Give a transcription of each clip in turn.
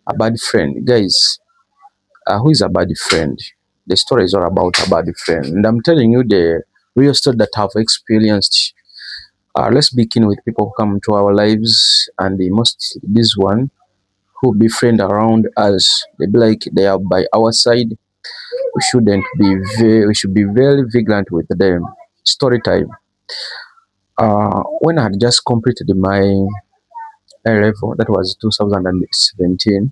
A bad friend, guys. Who is a bad friend? The story is all about a bad friend, and I'm telling you the real story that I've experienced. Let's begin with people who come into our lives, and the most this one who befriend around us. They be like they are by our side. We should be very vigilant with them. Story time. When I had just completed my A level, that was 2017.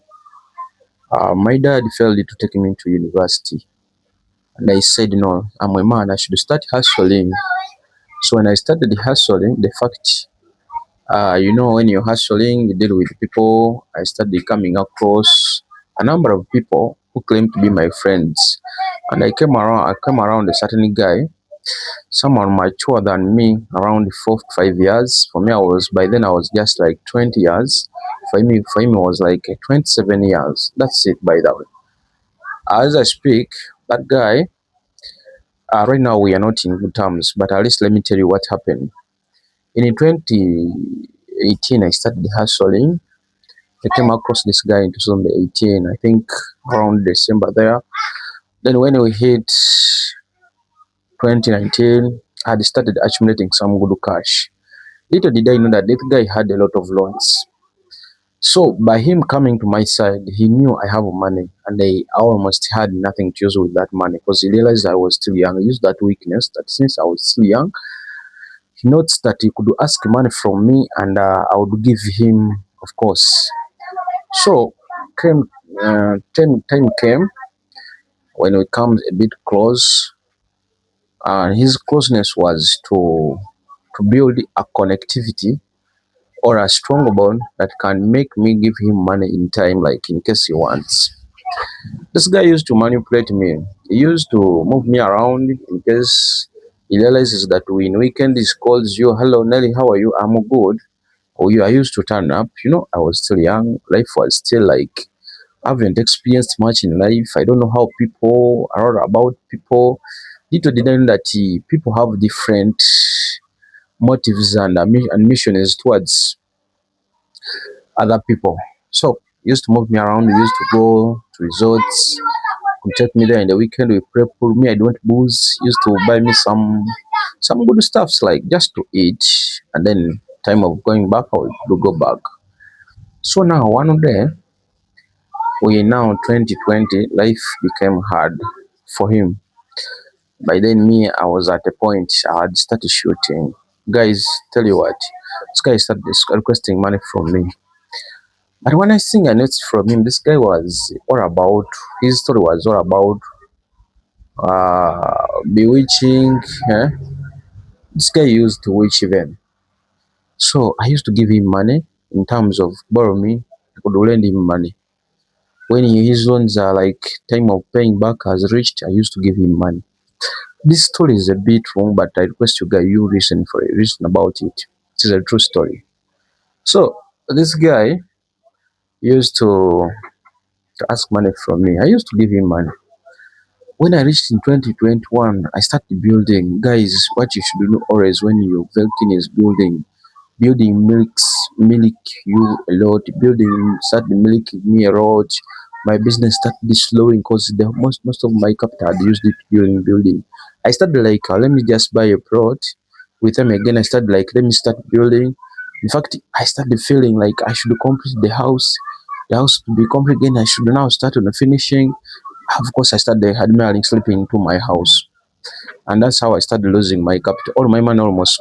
My dad felt it to take me to university, and I said no. I'm a man. I should start hustling. So when I started hustling, the fact, when you're hustling, you deal with people. I started coming across a number of people who claim to be my friends, and I came around a certain guy, someone mature than me, around 4 to 5 years. For me, I was just like 20 years. For him, it was like 27 years. That's it, by the way. As I speak, that guy, right now we are not in good terms, but at least let me tell you what happened. In 2018, I started hustling. I came across this guy in 2018, I think around December there. Then when we hit 2019, I had started accumulating some good cash. Little did I know that this guy had a lot of loans. So by him coming to my side, he knew I have money, and I almost had nothing to use with that money because he realized I was still young. He used that weakness that since I was still young, he notes that he could ask money from me, and I would give him, of course. So came time came when we come a bit close, and his closeness was to build a connectivity or a strong bond that can make me give him money in time, like in case he wants. This guy used to manipulate me. He used to move me around in case he realizes that in weekend he calls you, hello Nelly, how are you? I'm good. Or you I used to turn up. I was still young. Life was still like I haven't experienced much in life. I don't know how people are about people. Little did I know that people have different motives and missions towards other people. So he used to move me around. We used to go to resorts. He take me there in the weekend. We pray for me. I don't booze. He used to buy me some good stuffs like just to eat. And then time of going back, I would go back. So now one day we now 2020, life became hard for him. By then, me, I was at a point I had started shooting. Guys, tell you what, this guy started requesting money from me. But when I sing a note from him, this guy was all about, his story was all about bewitching. Eh? This guy used to witch even. So I used to give him money in terms of borrow me, I could lend him money. When his loans are like time of paying back has reached, I used to give him money. This story is a bit long, but I request you guys you listen about it. It is a true story. So this guy used to ask money from me. I used to give him money. When I reached in 2021, I started building. Guys, what you should do always when your Velkin is building milk you a lot, building started milking me a lot. My business started slowing because the most of my capital I used it during building. I started like let me just buy a plot. With them again, I started like let me start building. In fact, I started feeling like I should complete the house. The house to be complete again. I should now start on the finishing. Of course, I started admiring sleeping into my house, and that's how I started losing my capital. All my money almost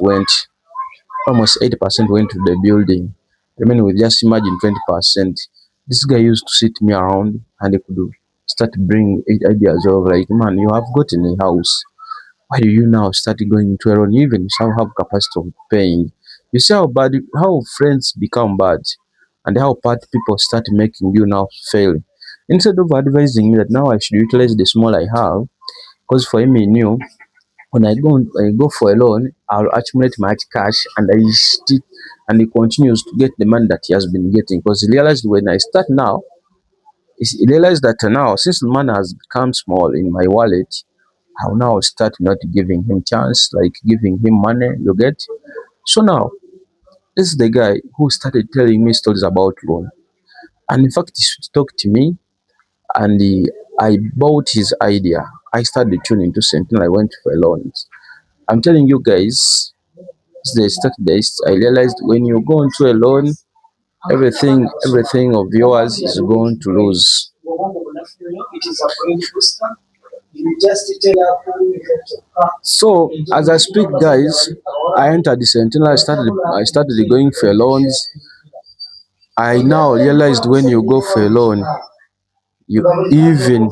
80% went to the building. Remaining with just imagine 20%. This guy used to sit me around and he could start bringing ideas of like, man, you have gotten a house. Why do you now start going to a loan? You even some have capacity of paying. You see how friends become bad and how bad people start making you now fail. Instead of advising me that now I should utilize the small I have, because for him he knew when I go for a loan, I'll accumulate my cash and he continues to get the money that he has been getting because he realized when I start now, he realized that now since the money has become small in my wallet, I'll now start not giving him chance, like giving him money, you get? So now, this is the guy who started telling me stories about loan. And in fact, he talked to me, and I bought his idea. I started tuning to Sentinel. I went for loans. I'm telling you guys, the start days, I realized when you go into a loan, everything of yours is going to lose. So as I speak, guys, I entered the Sentinel. I started going for loans. I now realized when you go for a loan, you even